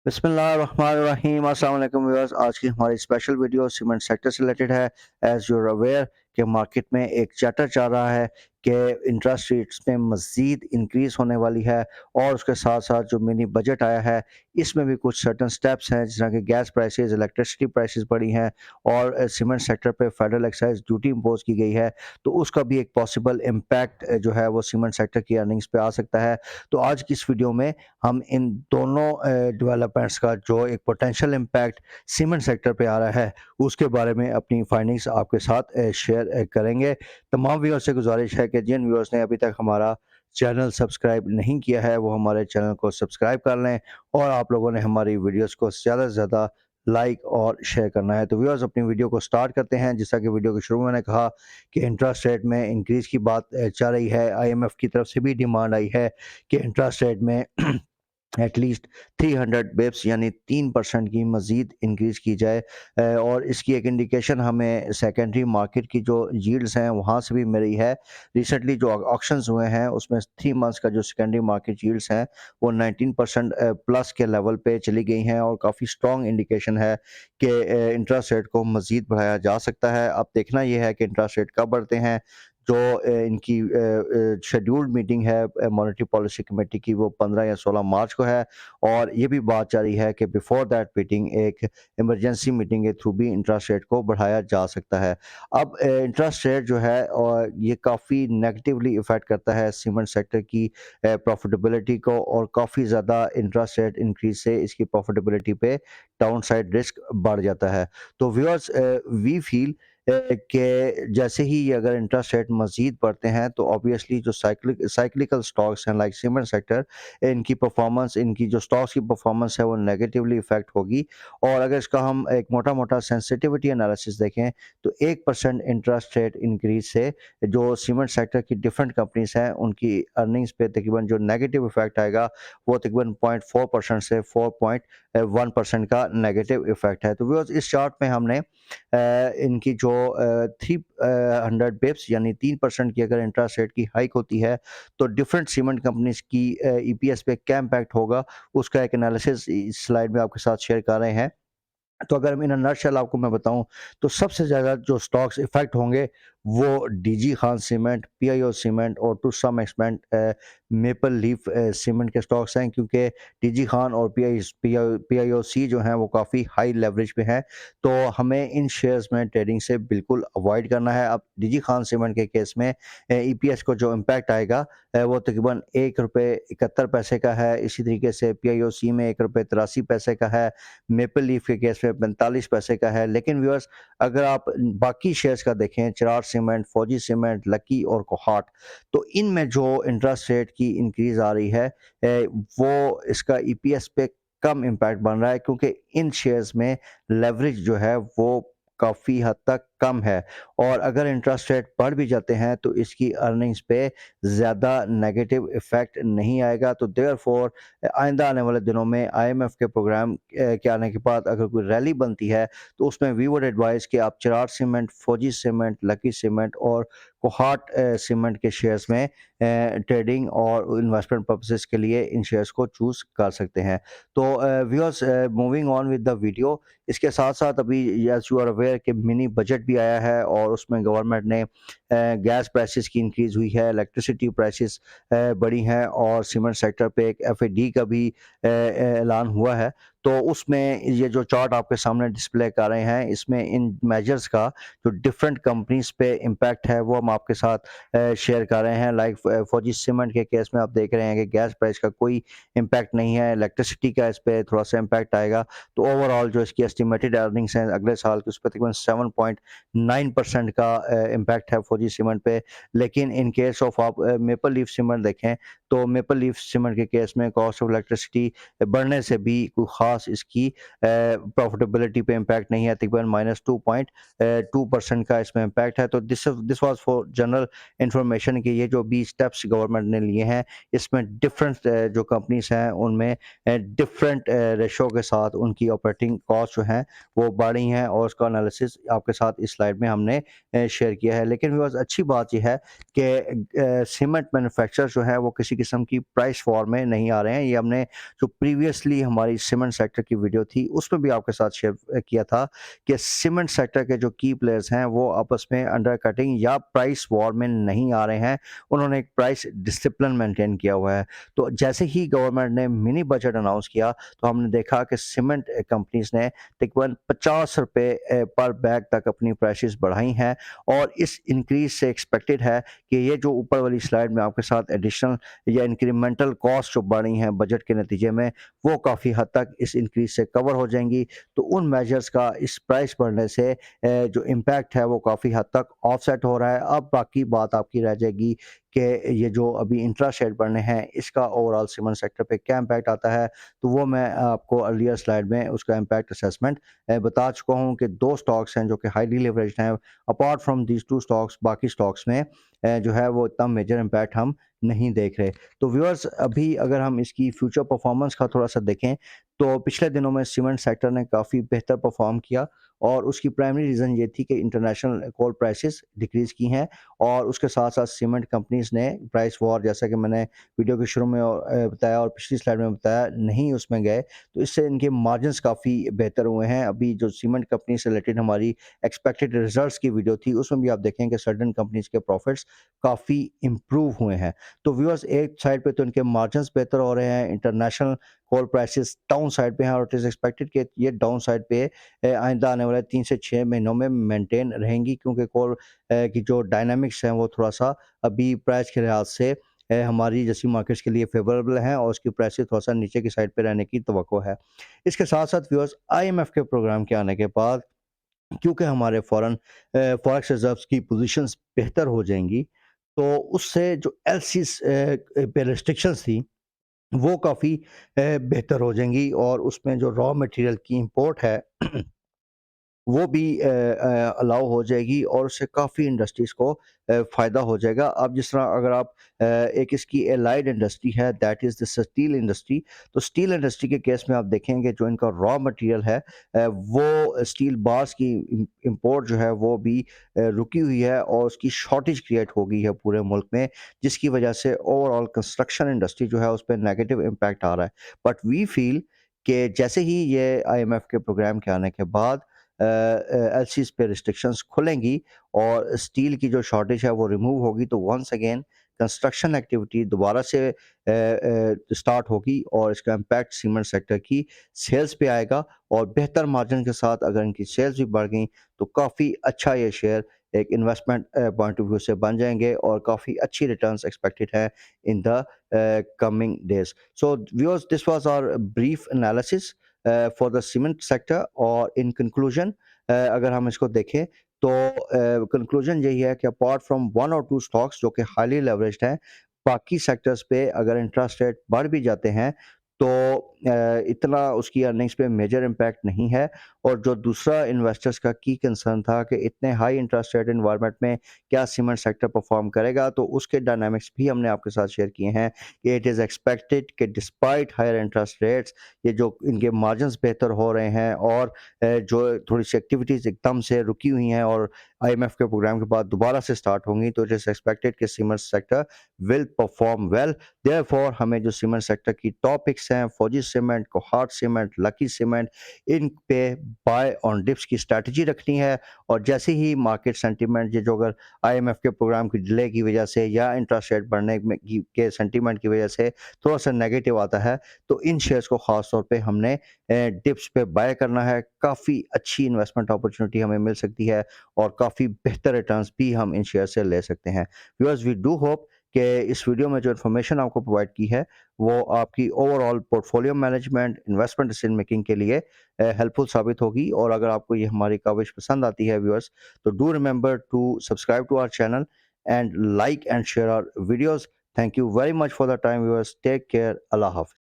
बिस्मिल्लाहिर्रहमानिर्रहीम अस्सलाम वालेकुम व्यूअर्स। आज की हमारी स्पेशल वीडियो सीमेंट सेक्टर से रिलेटेड है। एज़ यू आर अवेयर कि मार्केट में एक चार्टर चल रहा है कि इंटरेस्ट रेट्स में मज़ीद इंक्रीज़ होने वाली है और उसके साथ साथ जो मिनी बजट आया है इसमें भी कुछ सर्टन स्टेप्स हैं, जिस तरह कि गैस प्राइसेस, इलेक्ट्रिसिटी प्राइसेस बढ़ी हैं और सीमेंट सेक्टर पे फेडरल एक्साइज ड्यूटी इम्पोज की गई है। तो उसका भी एक पॉसिबल इम्पैक्ट जो है वो सीमेंट सेक्टर की अर्निंग्स पे आ सकता है। तो आज की इस वीडियो में हम इन दोनों डेवलपमेंट्स का जो एक पोटेंशियल इम्पैक्ट सीमेंट सेक्टर पे आ रहा है उसके बारे में अपनी फाइंडिंग्स आपके साथ शेयर करेंगे। तमाम व्यूअर्स से गुजारिश है कि जिन व्यूअर्स ने अभी तक हमारा चैनल सब्सक्राइब नहीं किया है वो हमारे चैनल को सब्सक्राइब कर लें और आप लोगों ने हमारी वीडियोस को ज़्यादा से ज़्यादा लाइक और शेयर करना है। तो व्यूअर्स अपनी वीडियो को स्टार्ट करते हैं। जैसा कि वीडियो के शुरू में मैंने कहा कि इंटरेस्ट रेट में इंक्रीज़ की बात चल रही है। आईएमएफ की तरफ से भी डिमांड आई है कि इंटरेस्ट रेट में एटलीस्ट 300 बिप्स यानी 3% की मज़ीद इंक्रीज़ की जाए और इसकी एक इंडिकेशन हमें सेकेंडरी मार्केट की जो यील्ड्स हैं वहाँ से भी मिल रही है। रिसेंटली जो ऑक्शंस हुए हैं उसमें 3 मंथ्स का जो सेकेंडरी मार्केट यील्ड्स हैं वो 19% प्लस के लेवल पे चली गई हैं और काफ़ी स्ट्रॉन्ग इंडिकेशन है कि इंटरेस्ट रेट को मज़ीद बढ़ाया जा सकता है। अब देखना ये है कि इंटरेस्ट रेट कब बढ़ते हैं। जो इनकी शेड्यूल्ड मीटिंग है मॉनेटरी पॉलिसी कमेटी की वो 15 या 16 मार्च को है और ये भी बात जारी है कि बिफोर दैट मीटिंग एक इमरजेंसी मीटिंग के थ्रू भी इंटरेस्ट रेट को बढ़ाया जा सकता है। अब इंटरेस्ट रेट जो है और ये काफ़ी नेगेटिवली इफ़ेक्ट करता है सीमेंट सेक्टर की प्रॉफिटेबिलिटी को और काफ़ी ज़्यादा इंटरेस्ट रेट इंक्रीज से इसकी प्रॉफिटेबिलिटी पे डाउन साइड रिस्क बढ़ जाता है। तो व्यूअर्स वी फील कि जैसे ही ये अगर इंटरेस्ट रेट मज़ीद बढ़ते हैं तो ऑब्वियसली जो साइक्लिकल स्टॉक्स हैं लाइक सीमेंट सेक्टर, इनकी परफॉर्मेंस, इनकी जो स्टॉक्स की परफॉर्मेंस है वो नेगेटिवली इफेक्ट होगी। और अगर इसका हम एक मोटा मोटा सेंसिटिविटी एनालिसिस देखें तो 1% इंटरेस्ट रेट इंक्रीज से जो सीमेंट सेक्टर की डिफरेंट कंपनीज हैं उनकी अर्निंग्स पे तकरीबन जो नेगेटिव इफेक्ट आएगा वो तकरीबन 0.4% से 4.1% का नेगेटिव इफेक्ट है। तो व्यूअर्स इस चार्ट में हमने इनकी जो 300 बिप्स यानी 3% की अगर इंटरेस्ट रेट की हाइक होती है तो डिफरेंट सीमेंट कंपनीज की ईपीएस पे क्या इम्पैक्ट होगा उसका एक एनालिसिस इस स्लाइड में आपके साथ शेयर कर रहे हैं। तो अगर इन अ नटशेल आपको मैं बताऊं तो सबसे ज़्यादा जो स्टॉक्स इफेक्ट होंगे वो DG Khan cement, PIO cement और to some extent Maple Leaf cement के स्टॉक्स हैं, क्योंकि डीजी खान और पीआईओसी जो हैं वो काफ़ी हाई लेवरेज पे हैं। तो हमें इन शेयर्स में ट्रेडिंग से बिल्कुल अवॉइड करना है। अब डीजी खान सीमेंट के केस में ईपीएस को जो इम्पैक्ट आएगा वो तकरीबन ₹1.71 का है। इसी तरीके से पीआईओसी में ₹1.83 का है। मेपल लीफ के केस में 45 पैसे का है। लेकिन व्यूअर्स अगर आप बाकी शेयर्स का देखें, चिराग सीमेंट, फौजी सीमेंट, लकी और कोहाट, तो इनमें जो इंटरेस्ट रेट की इंक्रीज आ रही है वो इसका ईपीएस पे कम इम्पैक्ट बन रहा है, क्योंकि इन शेयर्स में लेवरेज जो है वो काफ़ी हद तक कम है और अगर इंटरेस्ट रेट बढ़ भी जाते हैं तो इसकी अर्निंग्स पे ज़्यादा नेगेटिव इफेक्ट नहीं आएगा। तो देयरफॉर आइंदा आने वाले दिनों में आईएमएफ के प्रोग्राम के आने के बाद अगर कोई रैली बनती है तो उसमें वी वुड एडवाइस कि आप चिराग सीमेंट, फौजी सीमेंट, लकी सीमेंट और कोहाट सीमेंट के शेयर्स में ट्रेडिंग और इन्वेस्टमेंट पर्पसेस के लिए इन शेयर्स को चूज़ कर सकते हैं। तो viewers moving on with the video, इसके साथ साथ अभी एज यू आर अवेयर कि मिनी बजट भी आया है और उसमें गवर्नमेंट ने गैस प्राइसेस की इंक्रीज़ हुई है, इलेक्ट्रिसिटी प्राइसेस बढ़ी हैं और सीमेंट सेक्टर पे एक एफएडी का भी ऐलान हुआ है। तो उसमें ये जो चार्ट आपके सामने डिस्प्ले कर रहे हैं इसमें इन मेजर्स का जो डिफरेंट कंपनीज पे इम्पैक्ट है वो हम आपके साथ शेयर कर रहे हैं। लाइक फौजी सीमेंट के केस में आप देख रहे हैं कि गैस प्राइस का कोई इम्पैक्ट नहीं है, इलेक्ट्रिसिटी का इस पे थोड़ा सा इम्पैक्ट आएगा। तो ओवरऑल जो इसकी एस्टिमेटेड अर्निंग्स हैं अगले साल की उस पर तकरीबन 7.9% का इम्पैक्ट है फौजी सीमेंट पे। लेकिन इन केस ऑफ आप मेपल लीफ सीमेंट देखें तो मेपल लीफ सीमेंट के केस में कॉस्ट ऑफ इलेक्ट्रिसिटी बढ़ने से भी कोई ख़ास इसकी प्रॉफिटेबिलिटी पे इम्पैक्ट नहीं है। तकरीबन -2.2% का इसमें इम्पैक्ट है। तो this was for general information कि ये जो भी स्टेप्स गवर्नमेंट ने लिए हैं इसमें डिफरेंट जो कंपनीज हैं उनमें डिफरेंट रेशो के साथ उनकी ऑपरेटिंग कॉस्ट जो हैं वो बढ़ी हैं और उसका एनालिसिस आपके साथ इस स्लाइड में हमने शेयर किया है। लेकिन व्यूअर्स अच्छी बात ये है कि सीमेंट मैन्युफैक्चरर जो है वो किसी किस्म की प्राइस वॉर में नहीं आ रहे हैं। ये हमने जो प्रीवियसली हमारी सीमेंट सेक्टर की वीडियो थी उसमें भी आपके साथ शेयर किया था कि सीमेंट सेक्टर के जो की प्लेयर्स हैं वो आपस में अंडर कटिंग या प्राइस वॉर में नहीं आ रहे हैं। उन्होंने एक प्राइस डिसिप्लिन मेंटेन किया हुआ है। तो जैसे ही गवर्नमेंट ने मिनी बजट अनाउंस किया तो हमने देखा कि सीमेंट कंपनीज ने तकरीबन 50 रुपये पर बैग तक अपनी प्राइसेस बढ़ाई हैं और इस इंक्रीज से एक्सपेक्टेड है कि ये जो ऊपर वाली स्लाइड में आपके साथ एडिशनल या इंक्रीमेंटल कॉस्ट जो बढ़ी हैं बजट के नतीजे में, वो काफ़ी हद तक इस इंक्रीज से कवर हो जाएंगी। तो उन मेजर्स का इस प्राइस बढ़ने से जो इम्पैक्ट है वो काफ़ी हद तक ऑफसेट हो रहा है। अब बाकी बात आपकी रह जाएगी कि ये जो अभी इंटरेस्ट रेट बढ़ने हैं इसका ओवरऑल सीमेंट सेक्टर पे क्या इम्पैक्ट आता है। तो वो मैं आपको अर्लियर स्लाइड में उसका इम्पैक्ट असेसमेंट बता चुका हूँ कि 2 स्टॉक्स हैं जो कि हाईली लेवरेज्ड हैं। अपार्ट फ्रॉम दीज़ 2 स्टॉक्स बाकी स्टॉक्स में जो है वो इतना मेजर इम्पैक्ट हम नहीं देख रहे। तो व्यूअर्स अभी अगर हम इसकी फ्यूचर परफॉर्मेंस का थोड़ा-सा देखें तो पिछले दिनों में सीमेंट सेक्टर ने काफ़ी बेहतर परफॉर्म किया और उसकी प्राइमरी रीज़न ये थी कि इंटरनेशनल कोल प्राइसेस डिक्रीज़ की हैं और उसके साथ-साथ सीमेंट कंपनीज़ ने प्राइस वॉर जैसा कि मैंने वीडियो के शुरू में बताया और पिछली स्लाइड में बताया नहीं उसमें गए। तो इससे इनके मार्जिन्स काफ़ी बेहतर हुए हैं। अभी जो सीमेंट कंपनी से रिलेटेड हमारी एक्सपेक्टेड रिजल्ट्स की वीडियो थी उसमें भी आप देखें कि सर्टेन कंपनीज़ के प्रॉफिट्स काफ़ी इम्प्रूव हुए हैं। तो व्यूअर्स एक साइड पे तो इनके मार्जिन्स बेहतर हो रहे हैं, इंटरनेशनल कोल प्राइसेस डाउन साइड पे हैं और इट इज़ एक्सपेक्टेड कि ये डाउन साइड पे आइंदा आने वाले 3 से 6 महीनों में मेंटेन रहेंगी क्योंकि कोल की जो डायनामिक्स हैं वो थोड़ा-सा अभी प्राइस के लिहाज से हमारी जैसी मार्केट्स के लिए फेवरेबल हैं और उसकी प्राइसेस थोड़ा-सा नीचे की साइड पे रहने की तवक्को है। इसके साथ-साथ व्यूअर्स आईएमएफ के प्रोग्राम के आने के बाद क्योंकि हमारे फॉरेक्स रिज़र्व्स की पोज़ीशंस बेहतर हो जाएँगी, तो उससे जो एलसीज़ पे रिस्ट्रिक्शंस थी वो काफ़ी बेहतर हो जाएँगी और उसमें जो रॉ मटेरियल की इम्पोर्ट है वो भी अलाउ हो जाएगी और उससे काफ़ी इंडस्ट्रीज़ को फ़ायदा हो जाएगा। अब जिस तरह अगर आप एक इसकी एलाइड इंडस्ट्री है that is the steel industry. तो स्टील इंडस्ट्री के केस में आप देखेंगे जो इनका रॉ मटेरियल है वो स्टील बार्स की इम्पोर्ट जो है वो भी रुकी हुई है और उसकी शॉर्टेज क्रिएट हो गई है पूरे मुल्क में, जिसकी वजह से ओवरऑल कंस्ट्रक्शन इंडस्ट्री जो है उस पे नेगेटिव इम्पैक्ट आ रहा है। बट वी फील कि जैसे ही ये आईएमएफ के प्रोग्राम के आने के बाद एलसीज़ पे रिस्ट्रिक्शंस खुलेंगी और स्टील की जो शॉर्टेज है वो रिमूव होगी तो वंस अगेन कंस्ट्रक्शन एक्टिविटी दोबारा से स्टार्ट होगी और इसका इम्पैक्ट सीमेंट सेक्टर की सेल्स पे आएगा और बेहतर मार्जिन के साथ अगर इनकी सेल्स भी बढ़ गई तो काफ़ी अच्छा ये शेयर एक इन्वेस्टमेंट पॉइंट ऑफ व्यू से बन जाएंगे और काफ़ी अच्छी रिटर्न्स एक्सपेक्टेड है in the coming days. So viewers this was our brief analysis for the cement sector और इन कंक्लूजन अगर हम इसको देखें तो कंक्लूजन यही है कि अपार्ट फ्रॉम 1 और 2 स्टॉक्स जो कि हाईली लेवरेज्ड हैं, बाकी सेक्टर्स पे अगर इंटरेस्ट रेट बढ़ भी जाते हैं तो इतना उसकी अर्निंग्स पे मेजर इम्पैक्ट नहीं है। और जो दूसरा इन्वेस्टर्स का की कंसर्न था कि इतने हाई इंटरेस्ट रेट एनवायरनमेंट में क्या सीमेंट सेक्टर परफॉर्म करेगा, तो उसके डायनामिक्स भी हमने आपके साथ शेयर किए हैं कि इट इज़ एक्सपेक्टेड कि डिस्पाइट हायर इंटरेस्ट रेट्स ये जो इनके मार्जिन्स बेहतर हो रहे हैं और जो थोड़ी सी एक्टिविटीज़ एकदम से रुकी हुई हैं और आईएमएफ के प्रोग्राम के बाद दोबारा से स्टार्ट होंगी, तो इट इज़ एक्सपेक्टेड कि cement sector will perform well. Therefore हमें जो सीमेंट सेक्टर की टॉपिक्स हैं Fauji cement, Kohat cement, Lucky cement, इन पे बाय ऑन डिप्स की स्ट्रैटेजी रखनी है और जैसे ही मार्केट सेंटीमेंट ये जो अगर आईएमएफ के प्रोग्राम की डिले की वजह से या इंटरेस्ट रेट बढ़ने के सेंटीमेंट की वजह से थोड़ा सा नेगेटिव आता है, तो इन शेयर्स को खास तौर पे हमने डिप्स पे बाय करना है। काफ़ी अच्छी इन्वेस्टमेंट अपॉर्चुनिटी हमें मिल सकती है और काफ़ी बेहतर रिटर्न्स भी हम इन शेयर से ले सकते हैं। व्यूअर्स वी डू होप कि इस वीडियो में जो इन्फॉर्मेशन आपको प्रोवाइड की है वो आपकी overall portfolio management, investment decision making के लिए हेल्पफुल साबित होगी। और अगर आपको ये हमारी कवरेज पसंद आती है व्यूअर्स, तो do remember to subscribe to our channel and like and share our videos. Thank you very much for the time viewers. Take care. अल्लाह हाफ़िज़।